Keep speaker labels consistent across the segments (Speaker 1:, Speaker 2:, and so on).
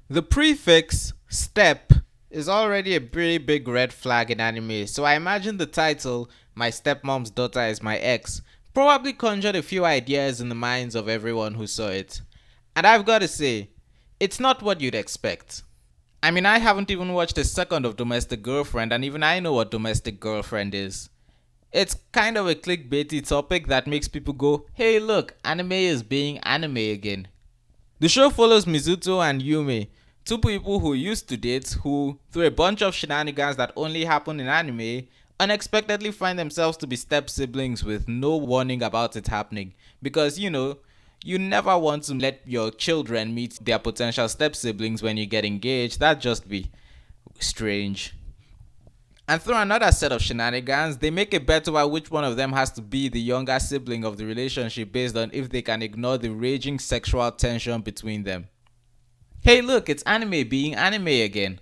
Speaker 1: The prefix step is already a pretty big red flag in anime, so I imagine the title, My Stepmom's Daughter is My Ex, probably conjured a few ideas in the minds of everyone who saw it. And I've got to say, it's not what you'd expect. I mean, I haven't even watched a second of Domestic Girlfriend, and even I know what Domestic Girlfriend is. It's kind of a clickbaity topic that makes people go, hey look, anime is being anime again. The show follows Mizuto and Yume, two people who used to date who, through a bunch of shenanigans that only happen in anime, unexpectedly find themselves to be step siblings with no warning about it happening. Because, you never want to let your children meet their potential step siblings when you get engaged. That'd just be strange. And through another set of shenanigans, they make a bet about which one of them has to be the younger sibling of the relationship based on if they can ignore the raging sexual tension between them. Hey look, it's anime being anime again.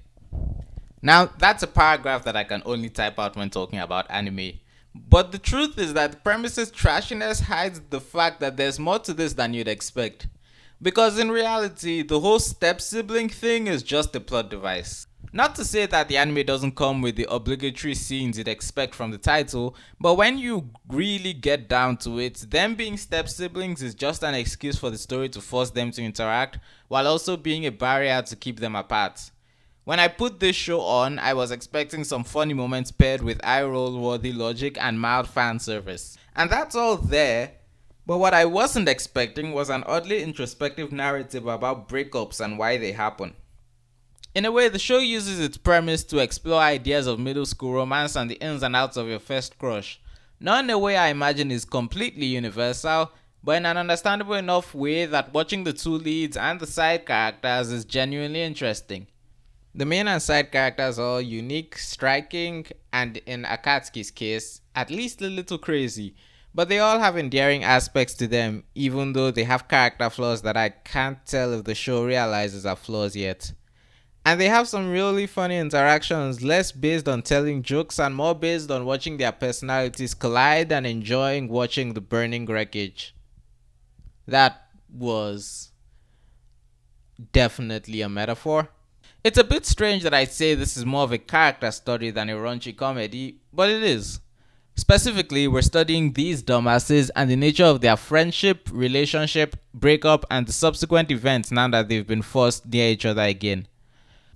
Speaker 1: Now, that's a paragraph that I can only type out when talking about anime. But the truth is that the premise's trashiness hides the fact that there's more to this than you'd expect. Because in reality, the whole step sibling thing is just a plot device. Not to say that the anime doesn't come with the obligatory scenes you'd expect from the title, but when you really get down to it, them being step siblings is just an excuse for the story to force them to interact, while also being a barrier to keep them apart. When I put this show on, I was expecting some funny moments paired with eye-roll worthy logic and mild fan service. And that's all there, but what I wasn't expecting was an oddly introspective narrative about breakups and why they happen. In a way, the show uses its premise to explore ideas of middle school romance and the ins and outs of your first crush. Not in a way I imagine is completely universal, but in an understandable enough way that watching the two leads and the side characters is genuinely interesting. The main and side characters are all unique, striking, and in Akatsuki's case, at least a little crazy, but they all have endearing aspects to them, even though they have character flaws that I can't tell if the show realizes are flaws yet. And they have some really funny interactions, less based on telling jokes and more based on watching their personalities collide and enjoying watching the burning wreckage. That was definitely a metaphor. It's a bit strange that I say this is more of a character study than a raunchy comedy, but it is. Specifically, we're studying these dumbasses and the nature of their friendship, relationship, breakup, and the subsequent events now that they've been forced near each other again.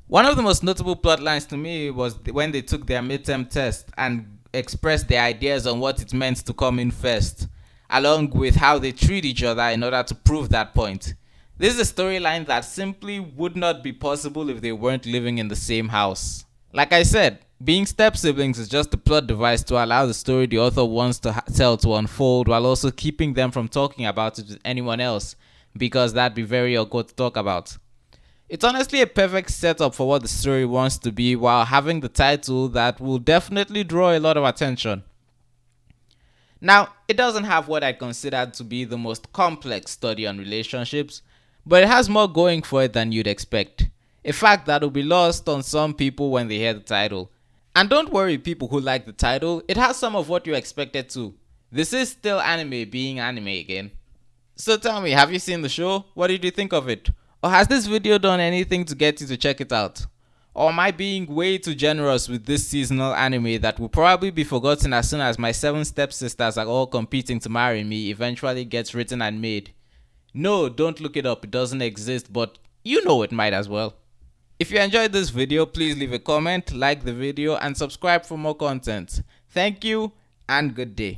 Speaker 1: One of the most notable plot lines to me was when they took their midterm test and expressed their ideas on what it meant to come in first, along with how they treat each other in order to prove that point. This is a storyline that simply would not be possible if they weren't living in the same house. Like I said, being step siblings is just a plot device to allow the story the author wants to tell to unfold while also keeping them from talking about it with anyone else, because that'd be very awkward to talk about. It's honestly a perfect setup for what the story wants to be while having the title that will definitely draw a lot of attention. Now, it doesn't have what I consider to be the most complex study on relationships, but it has more going for it than you'd expect. A fact that will be lost on some people when they hear the title. And don't worry, people who like the title, it has some of what you expected too. This is still anime being anime again. So tell me, have you seen the show? What did you think of it? Or has this video done anything to get you to check it out? Or am I being way too generous with this seasonal anime that will probably be forgotten as soon as my 7 stepsisters are all competing to marry me eventually gets written and made? No, don't look it up, it doesn't exist, but you know it might as well. If you enjoyed this video, please leave a comment, like the video, and subscribe for more content. Thank you, and good day.